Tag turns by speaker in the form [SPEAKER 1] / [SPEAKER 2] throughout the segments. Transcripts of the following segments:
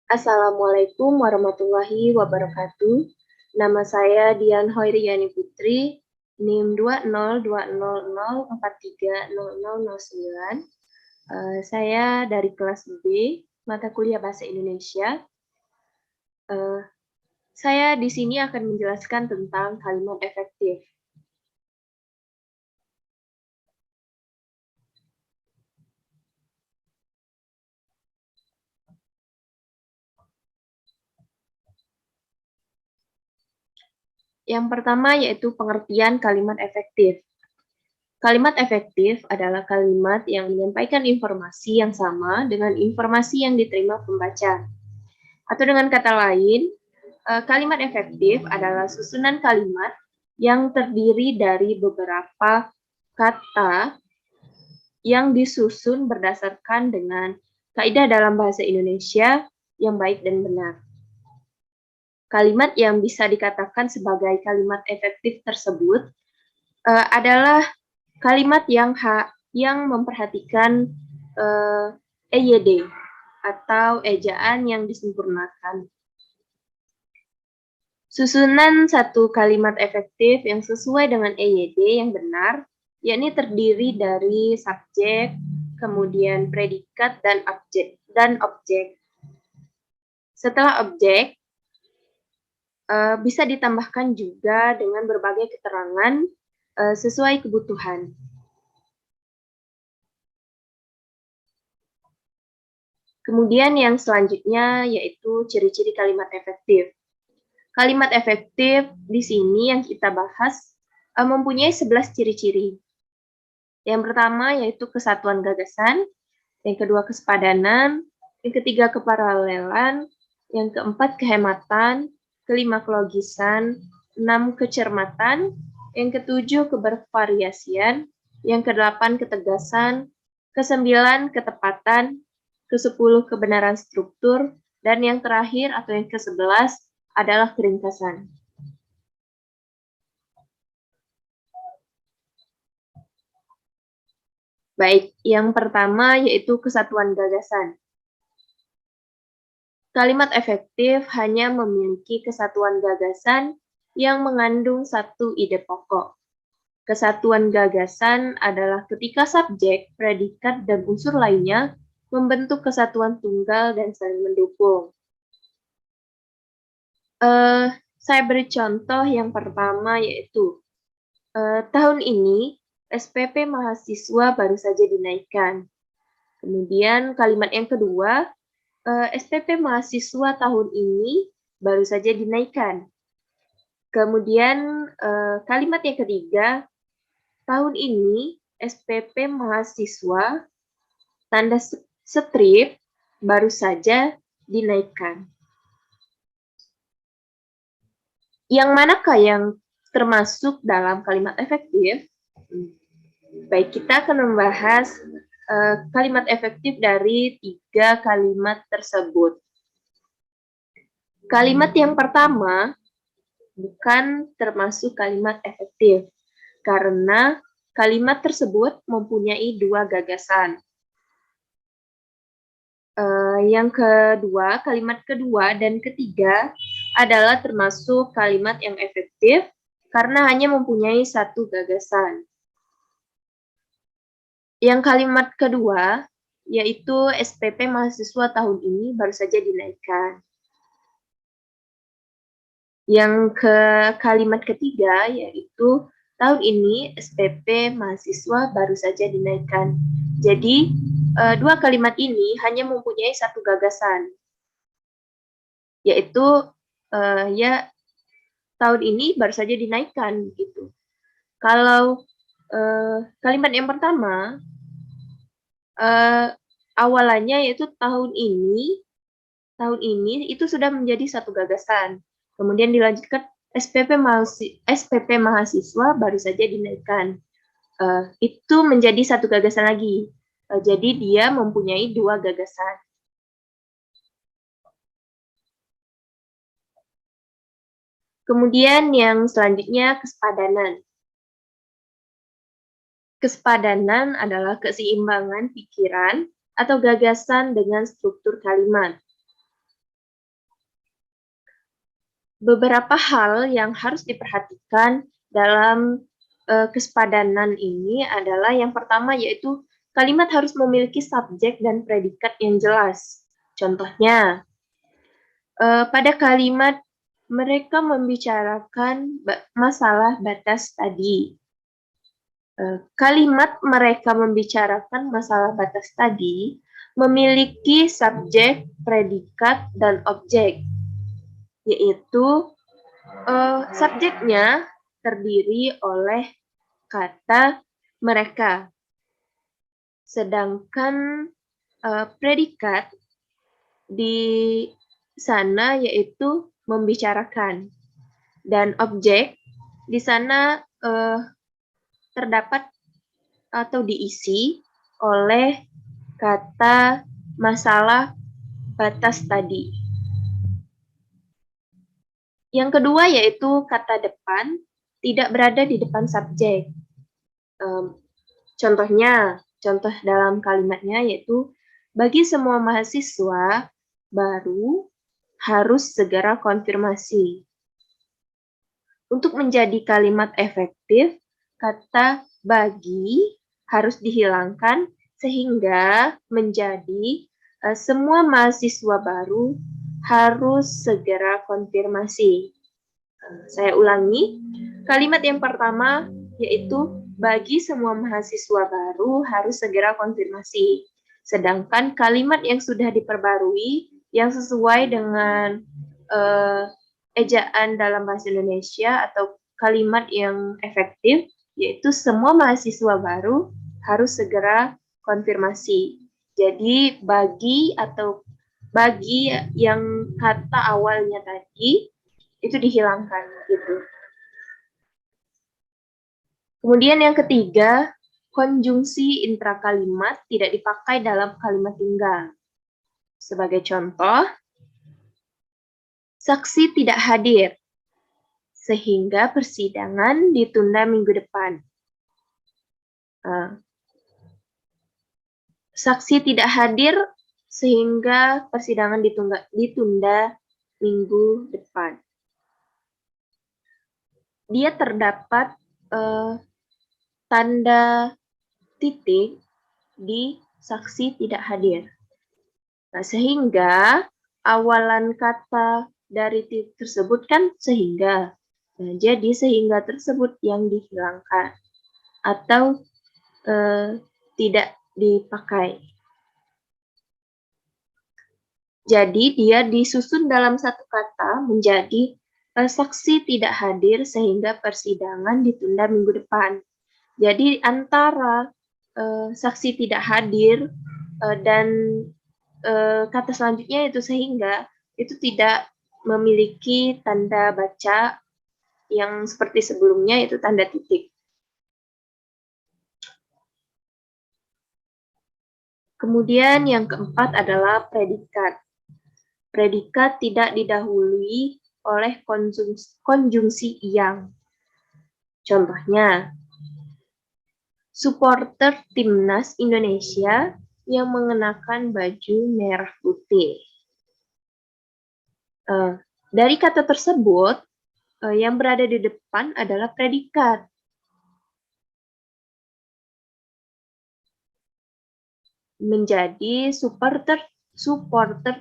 [SPEAKER 1] Assalamualaikum warahmatullahi wabarakatuh. Nama saya Dian Hoiriyani Putri, NIM 20200430009. Saya dari kelas B, mata kuliah Bahasa Indonesia. Eh, saya di sini akan menjelaskan tentang kalimat efektif. Yang pertama yaitu pengertian kalimat efektif. Kalimat efektif adalah kalimat yang menyampaikan informasi yang sama dengan informasi yang diterima pembaca. Atau dengan kata lain, kalimat efektif adalah susunan kalimat yang terdiri dari beberapa kata yang disusun berdasarkan dengan kaidah dalam bahasa Indonesia yang baik dan benar. Kalimat yang bisa dikatakan sebagai kalimat efektif tersebut adalah kalimat yang memperhatikan EYD atau ejaan yang disempurnakan. Susunan satu kalimat efektif yang sesuai dengan EYD yang benar, yakni terdiri dari subjek, kemudian predikat, dan objek. Setelah objek, bisa ditambahkan juga dengan berbagai keterangan sesuai kebutuhan. Kemudian yang selanjutnya yaitu ciri-ciri kalimat efektif. Kalimat efektif di sini yang kita bahas mempunyai 11 ciri-ciri. Yang pertama yaitu kesatuan gagasan, yang kedua kesepadanan, yang ketiga keparalelan, yang keempat kehematan, kelima kelogisan, 6 kecermatan, yang ketujuh kebervariasian, yang kedelapan ketegasan, kesembilan ketepatan, ke-10 kebenaran struktur, dan yang terakhir atau yang ke-11 adalah keringkasan. Baik, yang pertama yaitu kesatuan gagasan. Kalimat efektif hanya memiliki kesatuan gagasan yang mengandung satu ide pokok. Kesatuan gagasan adalah ketika subjek, predikat, dan unsur lainnya membentuk kesatuan tunggal dan saling mendukung. Saya beri contoh yang pertama yaitu tahun ini SPP mahasiswa baru saja dinaikkan. Kemudian kalimat yang kedua, SPP mahasiswa tahun ini baru saja dinaikkan. Kemudian kalimat yang ketiga, tahun ini SPP mahasiswa tanda strip baru saja dinaikkan. Yang manakah yang termasuk dalam kalimat efektif? Baik, kita akan membahas kalimat efektif dari 3 kalimat tersebut. Kalimat yang pertama bukan termasuk kalimat efektif, karena kalimat tersebut mempunyai 2 gagasan. Yang kedua, kalimat kedua dan ketiga adalah termasuk kalimat yang efektif karena hanya mempunyai 1 gagasan. Yang kalimat kedua, yaitu SPP mahasiswa tahun ini baru saja dinaikkan. Yang kalimat ketiga, yaitu tahun ini SPP mahasiswa baru saja dinaikkan. Jadi, 2 kalimat ini hanya mempunyai 1 gagasan, yaitu ya tahun ini baru saja dinaikkan gitu. Kalau kalimat yang pertama awalannya yaitu tahun ini itu sudah menjadi 1 gagasan. Kemudian dilanjutkan SPP mahasiswa baru saja dinaikkan. Itu menjadi 1 gagasan lagi. Jadi dia mempunyai 2 gagasan. Kemudian yang selanjutnya kesepadanan. Kesepadanan adalah keseimbangan pikiran atau gagasan dengan struktur kalimat. beberapa hal yang harus diperhatikan dalam kesepadanan ini adalah yang pertama yaitu kalimat harus memiliki subjek dan predikat yang jelas. Contohnya, pada kalimat mereka membicarakan masalah batas tadi. Kalimat mereka membicarakan masalah batas tadi memiliki subjek, predikat, dan objek, yaitu subjeknya terdiri oleh kata mereka, sedangkan predikat di sana yaitu membicarakan, dan objek di sana terdapat atau diisi oleh kata masalah batas tadi. Yang kedua yaitu kata depan tidak berada di depan subjek. Contoh dalam kalimatnya yaitu bagi semua mahasiswa baru harus segera konfirmasi. Untuk menjadi kalimat efektif, kata bagi harus dihilangkan sehingga menjadi semua mahasiswa baru harus segera konfirmasi. Saya ulangi, kalimat yang pertama yaitu bagi semua mahasiswa baru harus segera konfirmasi. Sedangkan kalimat yang sudah diperbarui yang sesuai dengan ejaan dalam bahasa Indonesia atau kalimat yang efektif yaitu semua mahasiswa baru harus segera konfirmasi. Jadi bagi yang kata awalnya tadi itu dihilangkan gitu. Kemudian yang ketiga, konjungsi intrakalimat tidak dipakai dalam kalimat tunggal. Sebagai contoh, saksi tidak hadir sehingga persidangan ditunda minggu depan. Saksi tidak hadir sehingga persidangan ditunda minggu depan. Dia terdapat tanda titik di saksi tidak hadir. Nah, sehingga awalan kata dari titik tersebut kan sehingga. Nah, jadi sehingga tersebut yang dihilangkan atau tidak dipakai. Jadi dia disusun dalam satu kata menjadi saksi tidak hadir sehingga persidangan ditunda minggu depan. Jadi antara saksi tidak hadir dan kata selanjutnya itu sehingga itu tidak memiliki tanda baca yang seperti sebelumnya itu tanda titik. Kemudian yang keempat adalah predikat. Predikat tidak didahului oleh konjungsi yang. Contohnya, supporter timnas Indonesia yang mengenakan baju merah putih. Dari kata tersebut, yang berada di depan adalah predikat. Menjadi supporter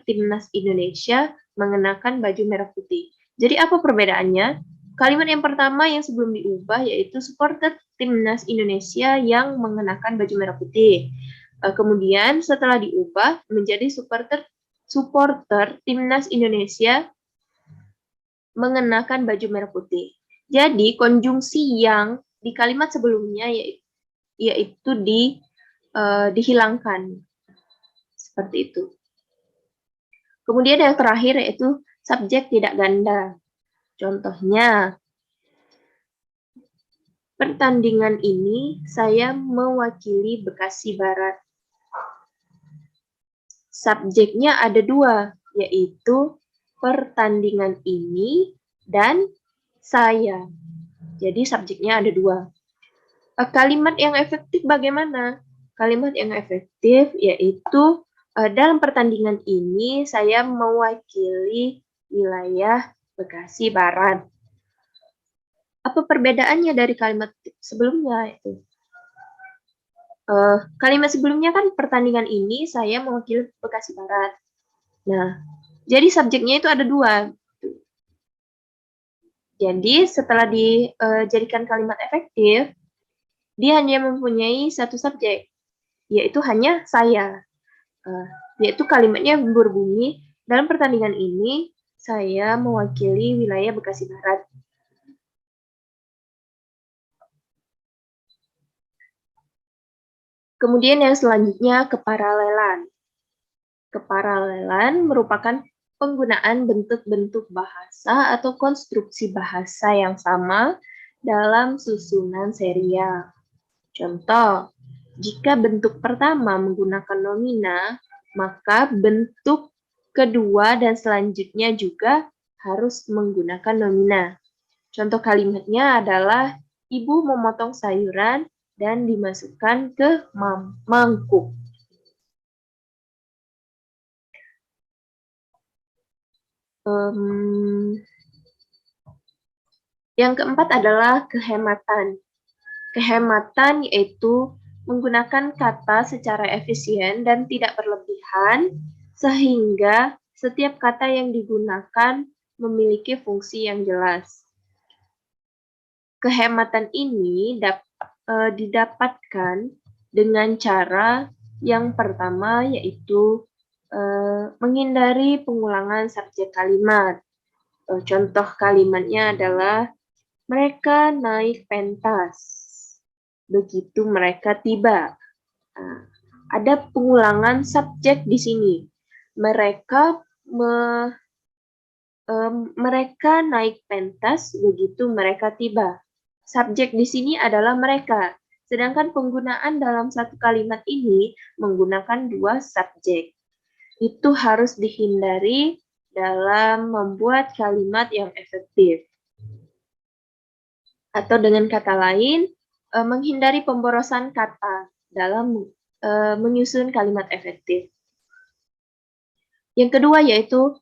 [SPEAKER 1] timnas Indonesia mengenakan baju merah putih. Jadi apa perbedaannya? Kalimat yang pertama yang sebelum diubah yaitu supporter timnas Indonesia yang mengenakan baju merah putih. Kemudian setelah diubah menjadi supporter timnas Indonesia mengenakan baju merah putih. Jadi konjungsi yang di kalimat sebelumnya yaitu dihilangkan. Seperti itu. Kemudian yang terakhir yaitu subjek tidak ganda. Contohnya, pertandingan ini saya mewakili Bekasi Barat. Subjeknya ada dua, yaitu pertandingan ini dan saya. Jadi subjeknya ada dua. Kalimat yang efektif bagaimana? Kalimat yang efektif yaitu dalam pertandingan ini saya mewakili wilayah Bekasi Barat. Apa perbedaannya dari kalimat sebelumnya itu? Kalimat sebelumnya kan pertandingan ini saya mewakili Bekasi Barat. Nah, jadi subjeknya itu ada dua. Jadi setelah dijadikan kalimat efektif, dia hanya mempunyai satu subjek, yaitu hanya saya. Yaitu kalimatnya berbunyi, dalam pertandingan ini saya mewakili wilayah Bekasi Barat. Kemudian yang selanjutnya keparalelan. Keparalelan merupakan penggunaan bentuk-bentuk bahasa atau konstruksi bahasa yang sama dalam susunan serial. Contoh, jika bentuk pertama menggunakan nomina, maka bentuk kedua dan selanjutnya juga harus menggunakan nomina. Contoh kalimatnya adalah ibu memotong sayuran dan dimasukkan ke mangkuk. Yang keempat adalah kehematan. Kehematan yaitu menggunakan kata secara efisien dan tidak berlebihan, sehingga setiap kata yang digunakan memiliki fungsi yang jelas. Kehematan ini didapatkan dengan cara yang pertama, yaitu menghindari pengulangan subjek kalimat. Contoh kalimatnya adalah mereka naik pentas. Begitu mereka tiba. Nah, ada pengulangan subjek di sini. Mereka naik pentas begitu mereka tiba. Subjek di sini adalah mereka. Sedangkan penggunaan dalam satu kalimat ini menggunakan dua subjek. Itu harus dihindari dalam membuat kalimat yang efektif. Atau dengan kata lain, menghindari pemborosan kata dalam menyusun kalimat efektif. Yang kedua yaitu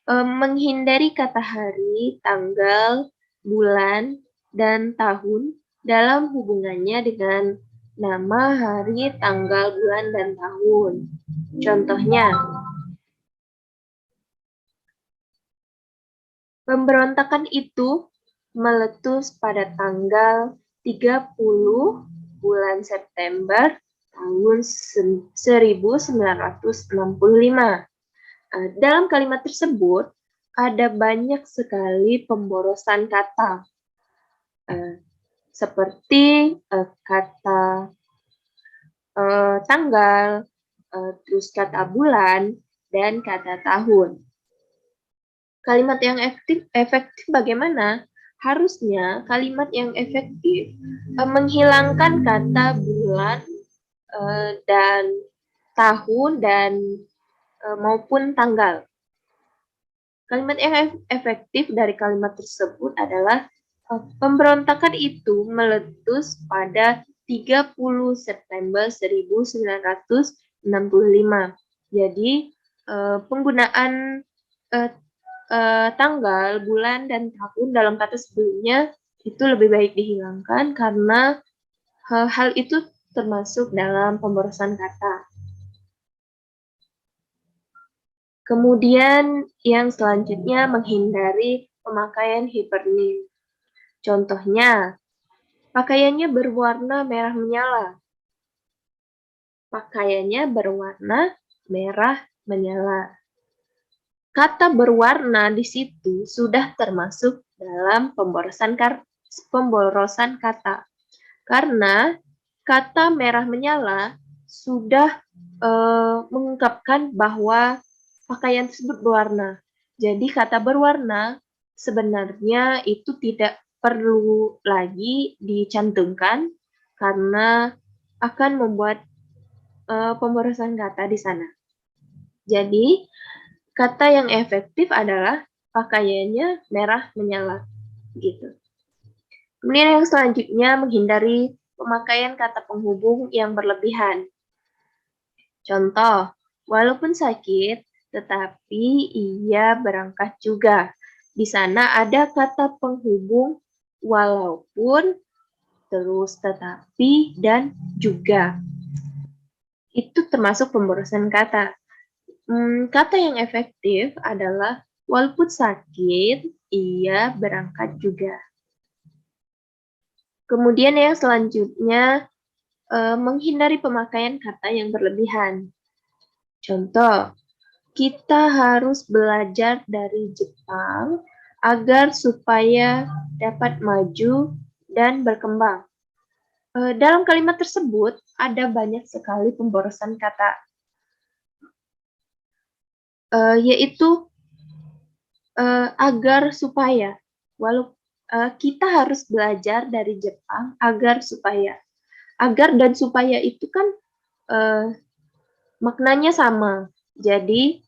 [SPEAKER 1] menghindari kata hari, tanggal, bulan, dan tahun dalam hubungannya dengan nama, hari, tanggal, bulan, dan tahun. Contohnya, pemberontakan itu meletus pada tanggal 30 bulan September tahun 1965. Dalam kalimat tersebut, ada banyak sekali pemborosan kata, seperti kata tanggal, terus kata bulan, dan kata tahun. Kalimat yang efektif bagaimana? Harusnya kalimat yang efektif menghilangkan kata bulan dan tahun dan maupun tanggal. Kalimat yang efektif dari kalimat tersebut adalah pemberontakan itu meletus pada 30 September 1965. Jadi penggunaan tanggal, bulan, dan tahun dalam kata sebelumnya itu lebih baik dihilangkan karena hal itu termasuk dalam pemborosan kata. Kemudian yang selanjutnya menghindari pemakaian hipernim. Contohnya, pakaiannya berwarna merah menyala. Pakaiannya berwarna merah menyala. Kata berwarna di situ sudah termasuk dalam pemborosan kata. Karena kata merah menyala sudah mengungkapkan bahwa pakaian tersebut berwarna. Jadi kata berwarna sebenarnya itu tidak perlu lagi dicantumkan karena akan membuat pemborosan kata di sana. Jadi kata yang efektif adalah pakaiannya merah menyala, gitu. Kemudian yang selanjutnya menghindari pemakaian kata penghubung yang berlebihan. Contoh, walaupun sakit, tetapi ia berangkat juga. Di sana ada kata penghubung walaupun, terus tetapi, dan juga. Itu termasuk pemborosan kata. Kata yang efektif adalah walaupun sakit, ia berangkat juga. Kemudian yang selanjutnya, menghindari pemakaian kata yang berlebihan. Contoh, kita harus belajar dari Jepang agar supaya dapat maju dan berkembang. Dalam kalimat tersebut ada banyak sekali pemborosan kata, yaitu agar supaya. Kita harus belajar dari Jepang agar supaya. Agar dan supaya itu kan maknanya sama. Jadi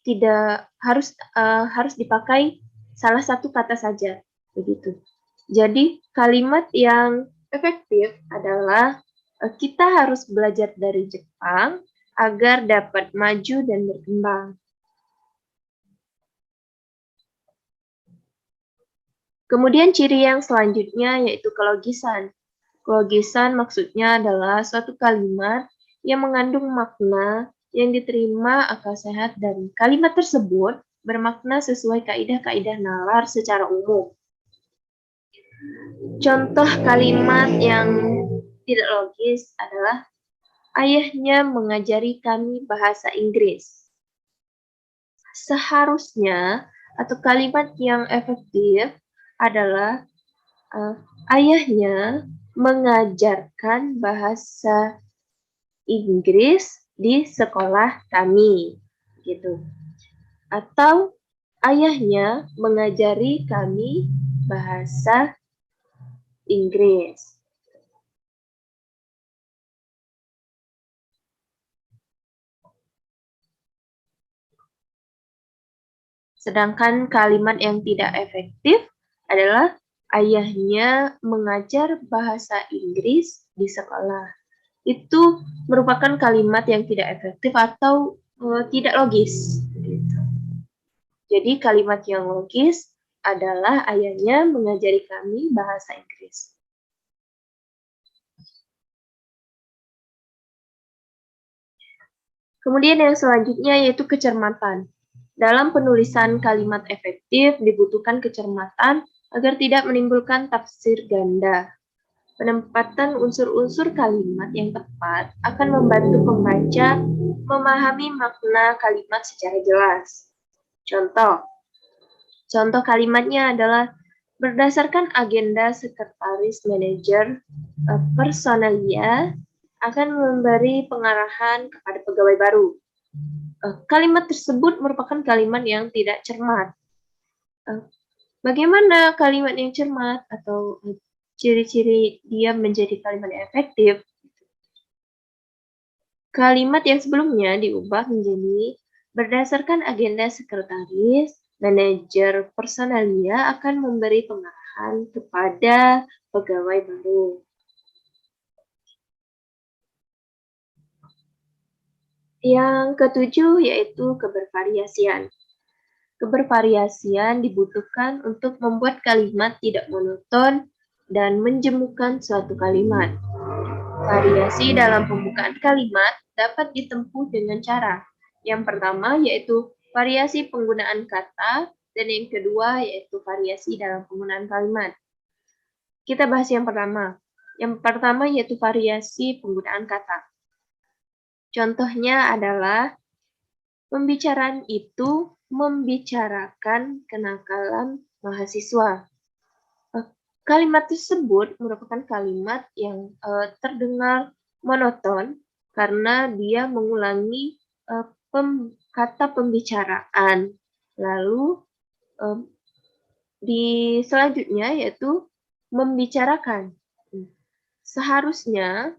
[SPEAKER 1] tidak harus dipakai salah satu kata saja, begitu. Jadi kalimat yang efektif adalah kita harus belajar dari Jepang agar dapat maju dan berkembang. Kemudian ciri yang selanjutnya yaitu kelogisan. Kelogisan maksudnya adalah suatu kalimat yang mengandung makna yang diterima akal sehat dan kalimat tersebut bermakna sesuai kaidah-kaidah nalar secara umum. Contoh kalimat yang tidak logis adalah ayahnya mengajari kami bahasa Inggris. Seharusnya atau kalimat yang efektif adalah ayahnya mengajarkan bahasa Inggris di sekolah kami, gitu. Atau ayahnya mengajari kami bahasa Inggris. Sedangkan kalimat yang tidak efektif adalah ayahnya mengajar bahasa Inggris di sekolah. Itu merupakan kalimat yang tidak efektif atau tidak logis. Jadi kalimat yang logis adalah ayahnya mengajari kami bahasa Inggris. Kemudian yang selanjutnya yaitu kecermatan. Dalam penulisan kalimat efektif dibutuhkan kecermatan agar tidak menimbulkan tafsir ganda. Penempatan unsur-unsur kalimat yang tepat akan membantu pembaca memahami makna kalimat secara jelas. Contoh kalimatnya adalah berdasarkan agenda sekretaris manajer personalia akan memberi pengarahan kepada pegawai baru. Kalimat tersebut merupakan kalimat yang tidak cermat. Bagaimana kalimat yang cermat atau ciri-ciri dia menjadi kalimat yang efektif? Kalimat yang sebelumnya diubah menjadi berdasarkan agenda sekretaris, manajer personalia akan memberi pengarahan kepada pegawai baru. Yang ketujuh yaitu kebervariasian. Kebervariasian dibutuhkan untuk membuat kalimat tidak monoton dan menjemukan suatu kalimat. Variasi dalam pembukaan kalimat dapat ditempuh dengan cara. Yang pertama yaitu variasi penggunaan kata, dan yang kedua yaitu variasi dalam penggunaan kalimat. Kita bahas yang pertama. Yang pertama yaitu variasi penggunaan kata. Contohnya adalah pembicaraan itu membicarakan kenakalan mahasiswa. Kalimat tersebut merupakan kalimat yang terdengar monoton karena dia mengulangi kata pembicaraan. Lalu di selanjutnya yaitu membicarakan. Seharusnya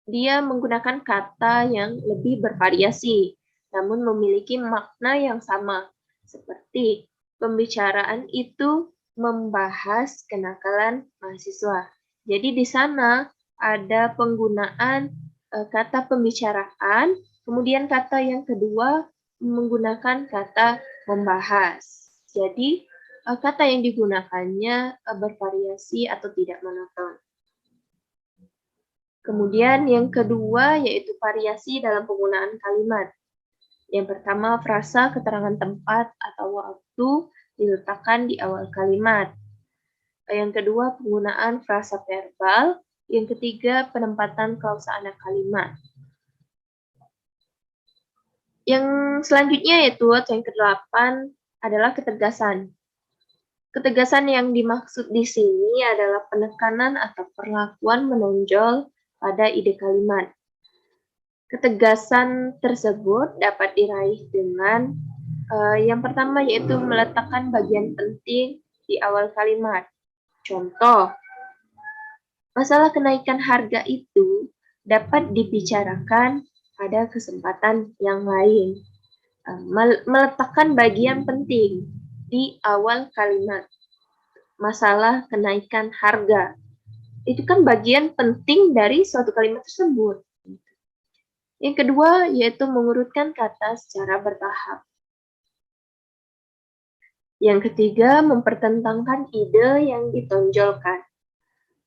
[SPEAKER 1] dia menggunakan kata yang lebih bervariasi, namun memiliki makna yang sama, seperti pembicaraan itu membahas kenakalan mahasiswa. Jadi di sana ada penggunaan kata pembicaraan, kemudian kata yang kedua menggunakan kata membahas. Jadi, kata yang digunakannya bervariasi atau tidak monoton. Kemudian yang kedua yaitu variasi dalam penggunaan kalimat. Yang pertama, frasa keterangan tempat atau waktu diletakkan di awal kalimat. Yang kedua, penggunaan frasa verbal. Yang ketiga, penempatan klausa anak kalimat. Yang selanjutnya yaitu yang ke-8 adalah ketegasan. Ketegasan yang dimaksud di sini adalah penekanan atau perlakuan menonjol pada ide kalimat. Ketegasan tersebut dapat diraih dengan yang pertama yaitu meletakkan bagian penting di awal kalimat. Contoh, masalah kenaikan harga itu dapat dibicarakan pada kesempatan yang lain. Meletakkan bagian penting di awal kalimat. Masalah kenaikan harga. Itu kan bagian penting dari suatu kalimat tersebut. Yang kedua yaitu mengurutkan kata secara bertahap. Yang ketiga, mempertentangkan ide yang ditonjolkan.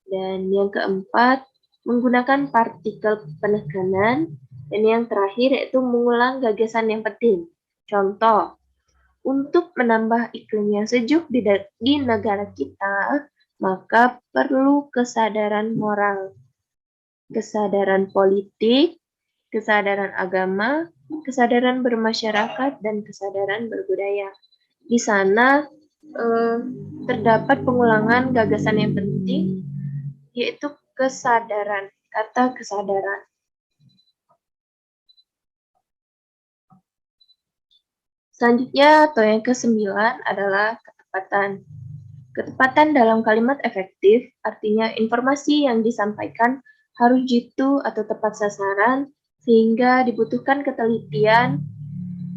[SPEAKER 1] Dan yang keempat, menggunakan partikel penekanan. Dan yang terakhir yaitu mengulang gagasan yang penting. Contoh, untuk menambah iklim yang sejuk di negara kita, maka perlu kesadaran moral, kesadaran politik, kesadaran agama, kesadaran bermasyarakat, dan kesadaran berbudaya. Di sana terdapat pengulangan gagasan yang penting, yaitu kesadaran, kata kesadaran. Selanjutnya, atau yang ke-9 adalah ketepatan. Ketepatan dalam kalimat efektif artinya informasi yang disampaikan harus jitu atau tepat sasaran, sehingga dibutuhkan ketelitian.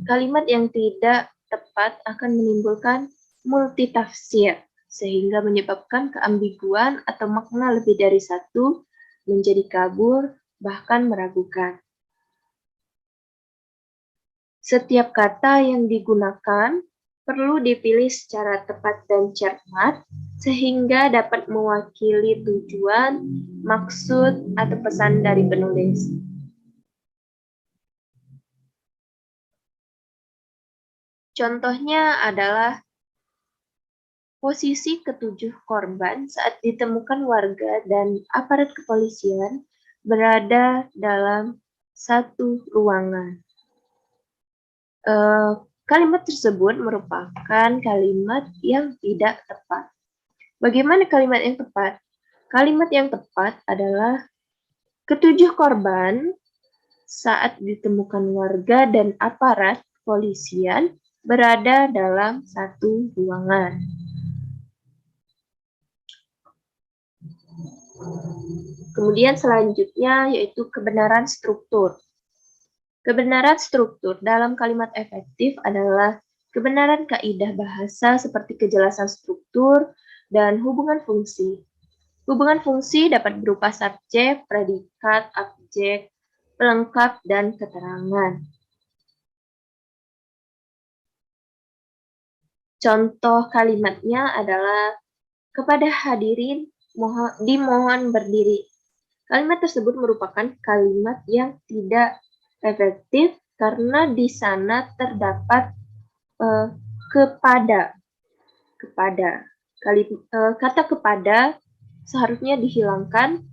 [SPEAKER 1] Kalimat yang tidak tepat akan menimbulkan multitafsir, sehingga menyebabkan keambiguan atau makna lebih dari satu, menjadi kabur, bahkan meragukan. Setiap kata yang digunakan perlu dipilih secara tepat dan cermat, sehingga dapat mewakili tujuan, maksud, atau pesan dari penulis. Contohnya adalah posisi ketujuh korban saat ditemukan warga dan aparat kepolisian berada dalam satu ruangan. Kalimat tersebut merupakan kalimat yang tidak tepat. Bagaimana kalimat yang tepat? Kalimat yang tepat adalah ketujuh korban saat ditemukan warga dan aparat kepolisian berada dalam satu ruangan. Kemudian selanjutnya yaitu kebenaran struktur. Kebenaran struktur dalam kalimat efektif adalah kebenaran kaidah bahasa seperti kejelasan struktur dan hubungan fungsi. Hubungan fungsi dapat berupa subjek, predikat, objek, pelengkap, dan keterangan. Contoh kalimatnya adalah kepada hadirin dimohon berdiri. Kalimat tersebut merupakan kalimat yang tidak efektif karena di sana terdapat kepada. Kata kepada seharusnya dihilangkan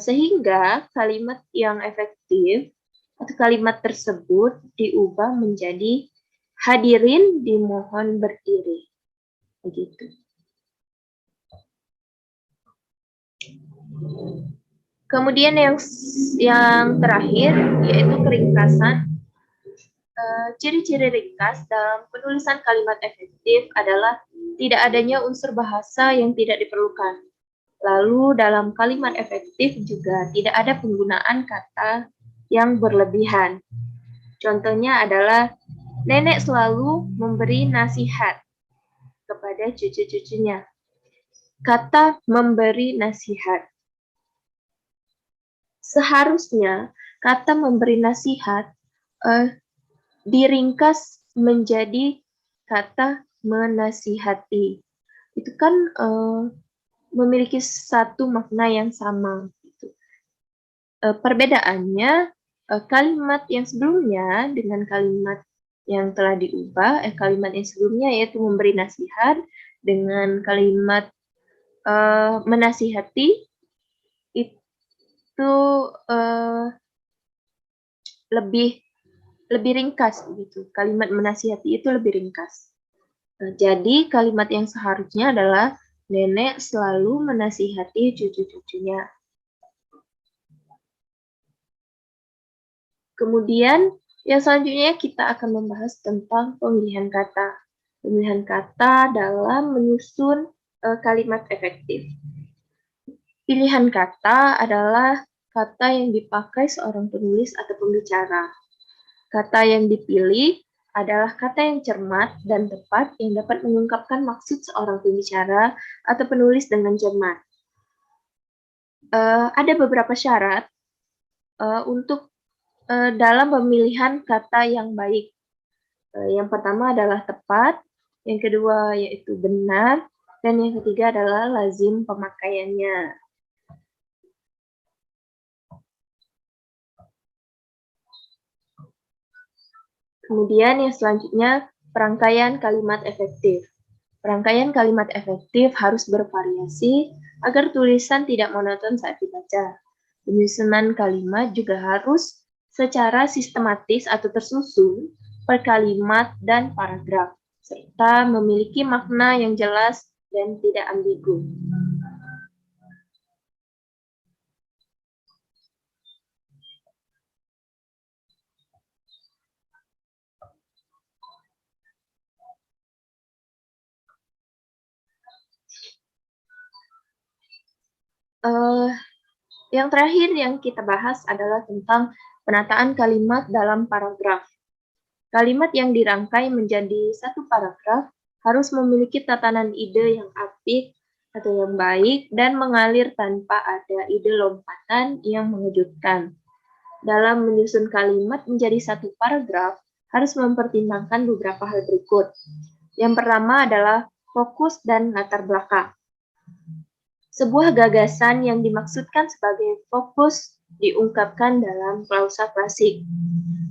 [SPEAKER 1] sehingga kalimat yang efektif atau kalimat tersebut diubah menjadi hadirin dimohon berdiri. Begitu. Kemudian yang terakhir yaitu keringkasan. Ciri-ciri ringkas dalam penulisan kalimat efektif adalah tidak adanya unsur bahasa yang tidak diperlukan. Lalu dalam kalimat efektif juga tidak ada penggunaan kata yang berlebihan. Contohnya adalah nenek selalu memberi nasihat kepada cucu-cucunya. Kata memberi nasihat. Seharusnya kata memberi nasihat diringkas menjadi kata menasihati. Itu kan memiliki satu makna yang sama. Gitu. Perbedaannya, kalimat yang sebelumnya dengan kalimat yang telah diubah, kalimat yang sebelumnya yaitu memberi nasihat, dengan kalimat menasihati, itu lebih ringkas begitu. Kalimat menasihati itu lebih ringkas. Jadi kalimat yang seharusnya adalah nenek selalu menasihati cucu-cucunya. Kemudian yang selanjutnya kita akan membahas tentang pemilihan kata. Pemilihan kata dalam menyusun kalimat efektif. Pilihan kata adalah kata yang dipakai seorang penulis atau pembicara. Kata yang dipilih adalah kata yang cermat dan tepat yang dapat mengungkapkan maksud seorang pembicara atau penulis dengan cermat. Ada beberapa syarat untuk dalam pemilihan kata yang baik. Yang pertama adalah tepat, yang kedua yaitu benar, dan yang ketiga adalah lazim pemakaiannya. Kemudian yang selanjutnya, perangkaian kalimat efektif. Perangkaian kalimat efektif harus bervariasi agar tulisan tidak monoton saat dibaca. Penyusunan kalimat juga harus secara sistematis atau tersusun per kalimat dan paragraf, serta memiliki makna yang jelas dan tidak ambigu. Yang terakhir yang kita bahas adalah tentang penataan kalimat dalam paragraf. Kalimat yang dirangkai menjadi satu paragraf harus memiliki tatanan ide yang apik atau yang baik dan mengalir tanpa ada ide lompatan yang mengejutkan. Dalam menyusun kalimat menjadi satu paragraf harus mempertimbangkan beberapa hal berikut. Yang pertama adalah fokus dan latar belakang. Sebuah gagasan yang dimaksudkan sebagai fokus diungkapkan dalam klausa klasik.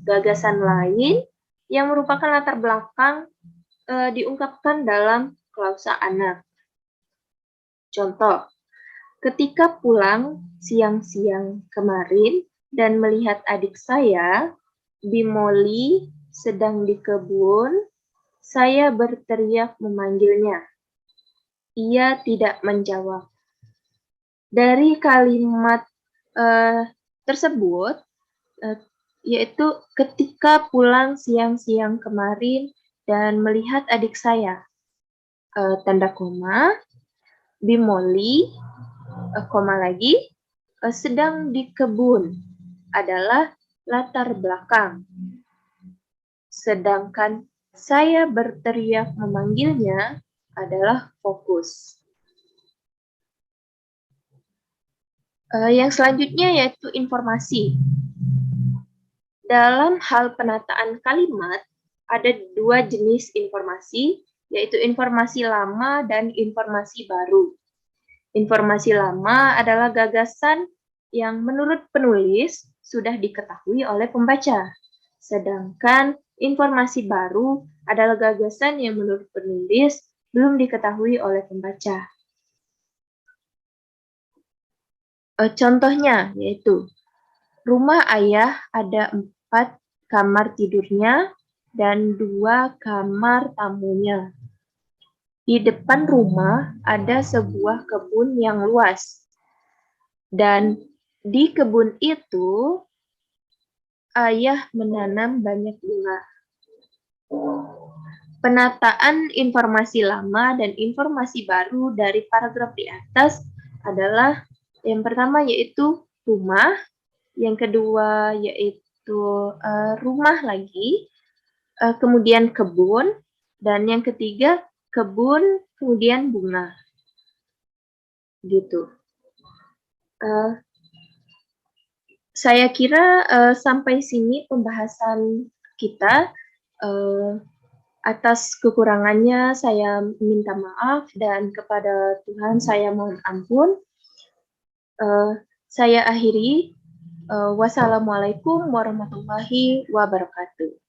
[SPEAKER 1] Gagasan lain yang merupakan latar belakang diungkapkan dalam klausa anak. Contoh, ketika pulang siang-siang kemarin dan melihat adik saya, Bimoli, sedang di kebun, saya berteriak memanggilnya. Ia tidak menjawab. Dari kalimat tersebut, yaitu ketika pulang siang-siang kemarin dan melihat adik saya, tanda koma, Bimoli, koma lagi, sedang di kebun adalah latar belakang. Sedangkan saya berteriak memanggilnya adalah fokus. Yang selanjutnya yaitu informasi. Dalam hal penataan kalimat, ada dua jenis informasi, yaitu informasi lama dan informasi baru. Informasi lama adalah gagasan yang menurut penulis sudah diketahui oleh pembaca. Sedangkan informasi baru adalah gagasan yang menurut penulis belum diketahui oleh pembaca. Contohnya yaitu, rumah ayah ada 4 kamar tidurnya dan 2 kamar tamunya. Di depan rumah ada sebuah kebun yang luas. Dan di kebun itu, ayah menanam banyak bunga. Penataan informasi lama dan informasi baru dari paragraf di atas adalah yang pertama yaitu rumah, yang kedua yaitu rumah lagi, kemudian kebun, dan yang ketiga kebun, kemudian bunga. Gitu. Saya kira sampai sini pembahasan kita. Atas kekurangannya saya minta maaf dan kepada Tuhan saya mohon ampun. Saya akhiri. Wassalamualaikum warahmatullahi wabarakatuh.